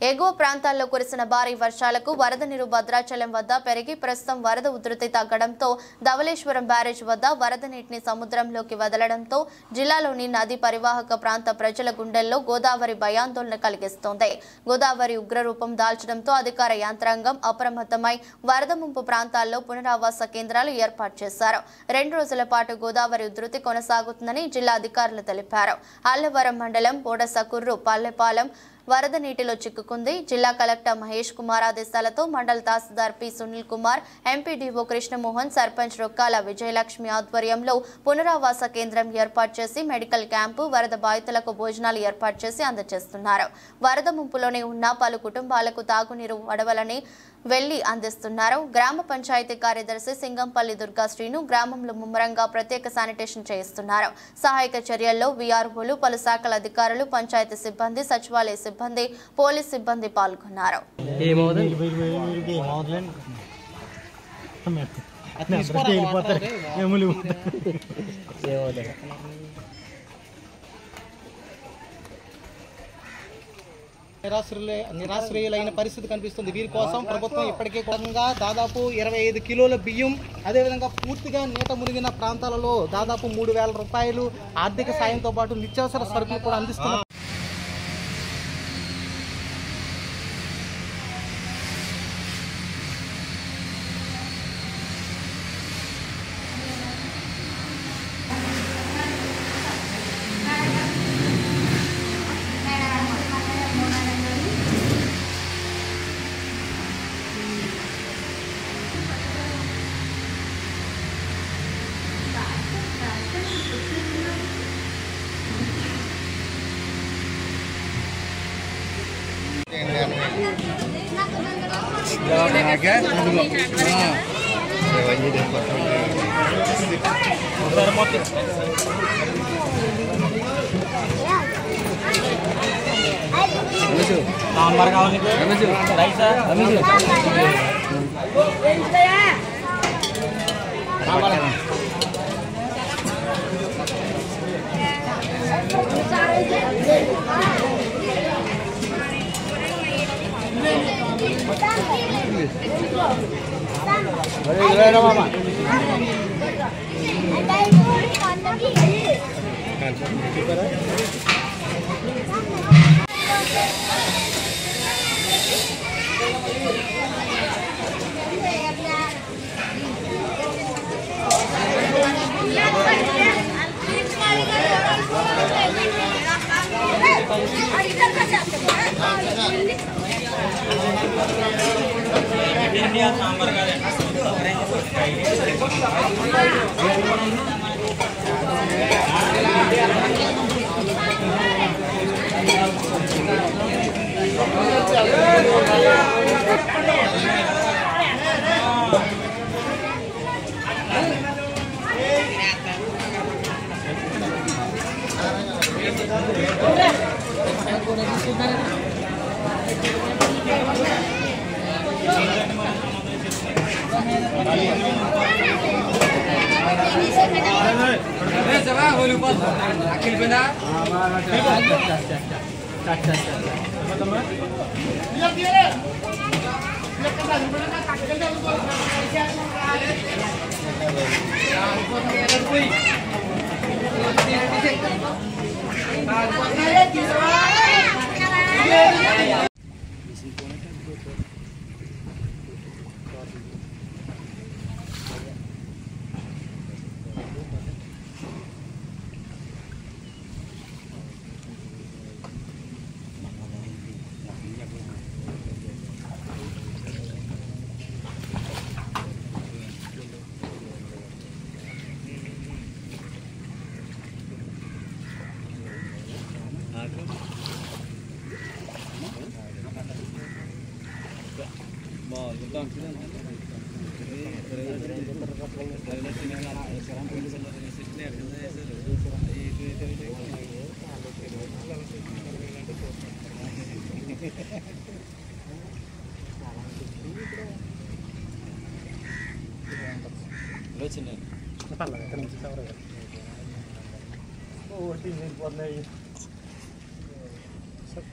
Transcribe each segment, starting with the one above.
ఎగువ ప్రాంతాల్లో కురిసిన భారీ వర్షాలకు వరద నీరు భద్రాచలం వద్ద పెరిగి ప్రస్తుతం వరద ఉధృతి తగ్గడంతో ధవళేశ్వరం బ్యారేజ్ వద్ద వరద నీటిని సముద్రంలోకి వదలడంతో జిల్లాలోని నది పరివాహక ప్రాంత ప్రజల గుండెల్లో గోదావరి భయాందోళన కలిగిస్తోంది. గోదావరి ఉగ్రరూపం దాల్చడంతో అధికార యంత్రాంగం అప్రమత్తమై వరద ముంపు ప్రాంతాల్లో పునరావాస కేంద్రాలు ఏర్పాటు చేశారు. 2 రోజుల పాటు గోదావరి ఉధృతి కొనసాగుతుందని జిల్లా అధికారులు తెలిపారు. అల్లవరం మండలం బోడసకుర్రు పల్లెపాలెం వరద నీటిలో చిక్కుకుంది. జిల్లా కలెక్టర్ మహేష్ కుమార్ ఆదేశాలతో మండల తహసీల్దార్ పి సునీల్ కుమార్, ఎంపీడీఓ కృష్ణమోహన్, సర్పంచ్ రొక్కాల విజయలక్ష్మి ఆధ్వర్యంలో పునరావాస కేంద్రం ఏర్పాటు చేసి మెడికల్ క్యాంపు, వరద బాధితులకు భోజనాలు ఏర్పాటు చేసి అందజేస్తున్నారు. వరద ముంపులోనే ఉన్న పలు కుటుంబాలకు తాగునీరు వడవలని వెళ్లి అందిస్తున్నారు. గ్రామ పంచాయతీ కార్యదర్శి సింగంపల్లి దుర్గా శ్రీను గ్రామంలో ముమ్మరంగా ప్రత్యేక శానిటేషన్ చేయిస్తున్నారు. సహాయక చర్యల్లో వీఆర్ఓలు, పలు శాఖల అధికారులు, పంచాయతీ సిబ్బంది, సచివాలయ సిబ్బంది, పోలీస్ సిబ్బంది పాల్గొన్నారు. నిరాశ్రయులైన పరిస్థితి కనిపిస్తుంది. వీరి కోసం ప్రభుత్వం ఇప్పటికే కూడా దాదాపు 25 కిలోల బియ్యం, అదేవిధంగా పూర్తిగా నీట మునిగిన ప్రాంతాలలో దాదాపు 3,000 రూపాయలు ఆర్థిక సాయంతో పాటు నిత్యావసర సరుకులు కూడా అందిస్తున్నారు.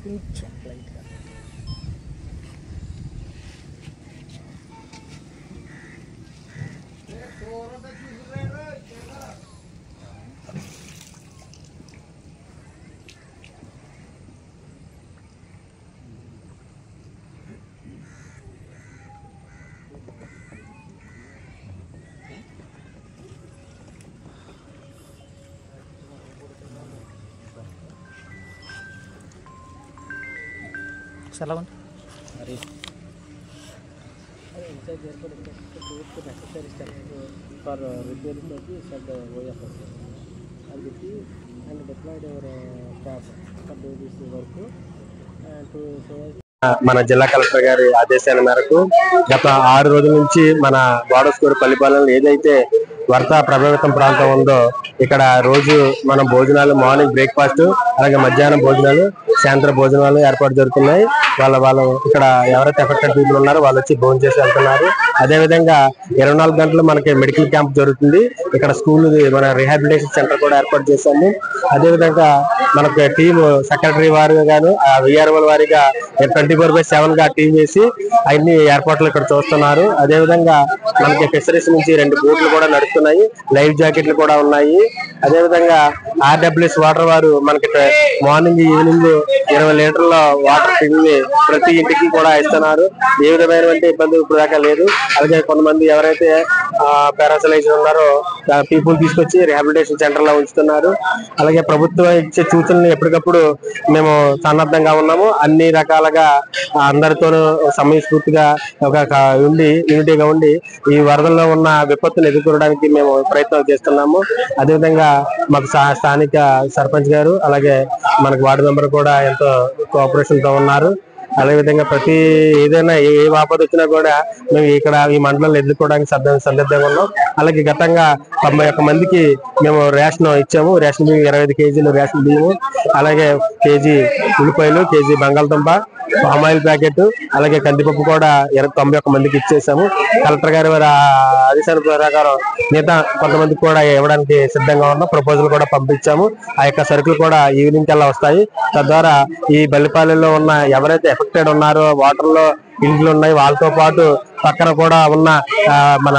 కొంచెం లైట్గా సెలవు for repairing of the said OFS. And the team and deployed our staff for do this work and to show us. మన జిల్లా కలెక్టర్ గారి ఆదేశాల మేరకు గత 6 రోజుల నుంచి మన బాడోస్కూరు పల్లిపాలెంలో ఏదైతే వరద ప్రభావితం ప్రాంతం ఉందో ఇక్కడ రోజు మనం భోజనాలు మార్నింగ్ బ్రేక్ఫాస్ట్ అలాగే మధ్యాహ్నం భోజనాలు సాయంత్రం భోజనాలు ఏర్పాటు జరుగుతున్నాయి. వాళ్ళు ఇక్కడ ఎవరైతే ఎఫెక్టెడ్ పీపుల్ ఉన్నారో వాళ్ళు వచ్చి భోజనం చేసి వెళ్తున్నారు. అదేవిధంగా 24 గంటలు మనకి మెడికల్ క్యాంప్ జరుగుతుంది. ఇక్కడ స్కూల్ మన రిహాబిలిటేషన్ సెంటర్ కూడా ఏర్పాటు చేశాము. అదేవిధంగా మనకి టీం సెక్రటరీ వారిగా గాను విఆర్ఓల వారిగా 24/7 గా టీం వేసి అన్ని ఏర్పాట్లు ఇక్కడ చూస్తున్నారు. అదేవిధంగా మనకి ఫిషరీస్ నుంచి 2 బోట్లు కూడా నడుస్తున్నాయి. లైఫ్ జాకెట్లు కూడా ఉన్నాయి. అదేవిధంగా ఆర్డబ్ల్యూఎస్ వాటర్ వారు మనకి మార్నింగ్ ఈవినింగ్ 20 లీటర్ల వాటర్ టింగ్ ప్రతి ఇంటికి కూడా ఇస్తున్నారు. ఏ విధమైనటువంటి ఇబ్బంది ఇప్పుడు దాకా లేదు. అలాగే కొంతమంది ఎవరైతే పారాసలైజ్ ఉన్నారో పీపుల్ తీసుకొచ్చి రిహాబిలిటేషన్ సెంటర్ లో ఉంచుతున్నారు. అలాగే ప్రభుత్వం ఇచ్చే సూచనలు ఎప్పటికప్పుడు మేము సన్నద్ధంగా ఉన్నాము. అన్ని రకాలుగా అందరితోనూ సమయస్ఫూర్తిగా యూనిటీగా ఉండి ఈ వరదల్లో ఉన్న విపత్తును ఎదుర్కోవడానికి మేము ప్రయత్నాలు చేస్తున్నాము. అదేవిధంగా మాకు స్థానిక సర్పంచ్ గారు అలాగే మనకు వార్డు మెంబర్ కూడా ఎంతో కోఆపరేషన్ తో ఉన్నారు. అదేవిధంగా ప్రతి ఏదైనా ఏ ఆపద వచ్చినా కూడా మేము ఇక్కడ ఈ మండలంలో ఎదుర్కోవడానికి సందిగ్ధంగా ఉన్నాం. అలాగే గతంగా 91 మందికి మేము రేషన్ ఇచ్చాము. రేషన్ బియ్యం 25 కేజీలు రేషన్ బియ్యము, అలాగే కేజీ ఉల్లిపాయలు, కేజీ బంగాళదుంప, పామాయిల్ ప్యాకెట్, అలాగే కందిపప్పు కూడా 91 మందికి ఇచ్చేసాము. కలెక్టర్ గారి ఆదేశాల ప్రకారం మిగతా కొంతమందికి కూడా ఇవ్వడానికి సిద్ధంగా ఉన్నాం. ప్రపోజల్ కూడా పంపించాము. ఆ యొక్క సరుకులు కూడా ఈవినింగ్ కల్లా వస్తాయి. తద్వారా ఈ బల్లిపాలెంలో ఉన్న ఎవరైతే ఎఫెక్టెడ్ ఉన్నారో వాటర్ లో ఇండ్లు ఉన్నాయి వాళ్ళతో పాటు పక్కన కూడా ఉన్న మన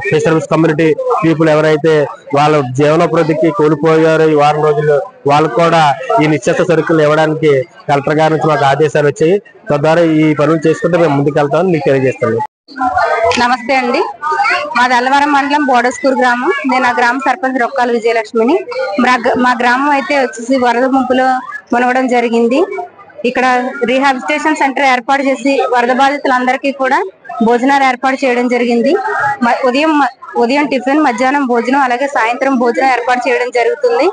ఫిషరీస్ కమ్యూనిటీ పీపుల్ ఎవరైతే వాళ్ళ జీవనోపాధికి కోల్పోయారో ఈ వారం రోజులు వాళ్ళకు కూడా ఈ నిశ్చిత సరుకులు ఇవ్వడానికి కలెక్టర్ గారి నుంచి మాకు ఆదేశాలు వచ్చాయి. తద్వారా ఈ పనులు చేసుకుంటే మేము ముందుకెళ్తామని మీకు తెలియజేస్తాను. నమస్తే అండి. మాది అల్లవరం మండలం బోడస్కూరు గ్రామం. నేను ఆ గ్రామ సర్పంచ్ రొక్కాల విజయలక్ష్మిని. మా గ్రామం అయితే వచ్చేసి వరద ముంపులో మునగడం జరిగింది. ఇక్కడ రీహాబిలిటేషన్ సెంటర్ ఏర్పాటు చేసి వరద బాధితులందరికీ కూడా భోజనాలు ఏర్పాటు చేయడం జరిగింది. ఉదయం టిఫిన్, మధ్యాహ్నం భోజనం, అలాగే సాయంత్రం భోజనం ఏర్పాటు చేయడం జరుగుతుంది.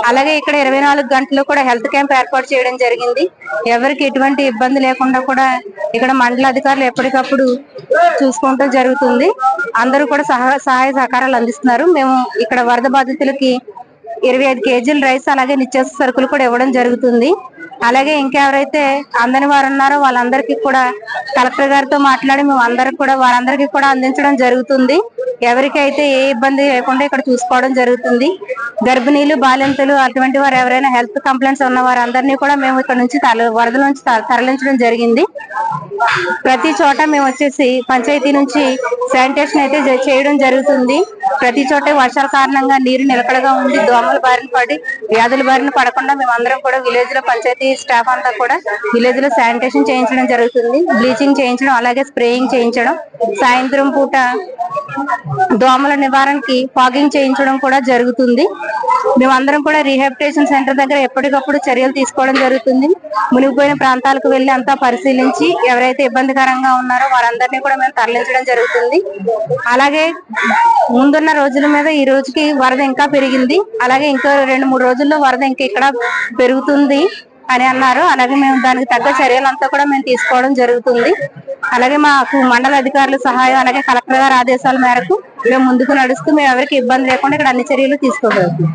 అలాగే ఇక్కడ 24 గంటలు కూడా హెల్త్ క్యాంప్ ఏర్పాటు చేయడం జరిగింది. ఎవరికి ఎటువంటి ఇబ్బంది లేకుండా కూడా ఇక్కడ మండల అధికారులు ఎప్పటికప్పుడు చూసుకుంటూ జరుగుతుంది. అందరూ కూడా సహాయ సహకారాలు అందిస్తున్నారు. మేము ఇక్కడ వరద బాధితులకి 25 కేజీల రైస్ అలాగే నిత్యావసర సరుకులు కూడా ఇవ్వడం జరుగుతుంది. అలాగే ఇంకెవరైతే అందని వారు ఉన్నారో వాళ్ళందరికీ కూడా కలెక్టర్ గారితో మాట్లాడి మేము వారందరికీ కూడా అందించడం జరుగుతుంది. ఎవరికైతే ఏ ఇబ్బంది లేకుండా ఇక్కడ చూసుకోవడం జరుగుతుంది. గర్భిణీలు, బాలింతలు అటువంటి వారు ఎవరైనా హెల్త్ కంప్లైంట్స్ ఉన్న వారందరినీ కూడా మేము ఇక్కడ నుంచి వరద నుంచి తరలించడం జరిగింది. ప్రతి చోట మేము వచ్చేసి పంచాయతీ నుంచి శానిటేషన్ అయితే చేయడం జరుగుతుంది. ప్రతి చోట వర్షాల కారణంగా నీరు నిలకడగా ఉండి దోమల బారిన పడి వ్యాధుల బారిన పడకుండా మేము అందరం కూడా విలేజ్ లో పంచాయతీ స్టాఫ్ అంతా కూడా విలేజ్ లో శానిటేషన్ చేయించడం జరుగుతుంది. బ్లీచింగ్ చేయించడం, అలాగే స్ప్రేయింగ్ చేయించడం, సాయంత్రం పూట దోమల నివారణకి ఫాగింగ్ చేయించడం కూడా జరుగుతుంది. మేమందరం కూడా రీహాబిలిటేషన్ సెంటర్ దగ్గర ఎప్పటికప్పుడు చర్యలు తీసుకోవడం జరుగుతుంది. మునిగిపోయిన ప్రాంతాలకు వెళ్లి అంతా పరిశీలించి ఎవరైతే ఇబ్బందికరంగా ఉన్నారో వారందరినీ కూడా మేము తరలించడం జరుగుతుంది. అలాగే ముందున్న రోజుల మీద ఈ రోజుకి వరద ఇంకా పెరిగింది. అలాగే ఇంకో 2-3 రోజుల్లో వరద ఇంకా ఇక్కడ పెరుగుతుంది అని అన్నారు. అలాగే మేము దానికి తగ్గ చర్యలంతా కూడా మేము తీసుకోవడం జరుగుతుంది. అలాగే మాకు మండల అధికారుల సహాయం అలాగే కలెక్టర్ గారి ఆదేశాల మేరకు మేము ముందుకు నడుస్తూ మేము ఎవరికి ఇబ్బంది లేకుండా ఇక్కడ అన్ని చర్యలు తీసుకోగలుగుతాం.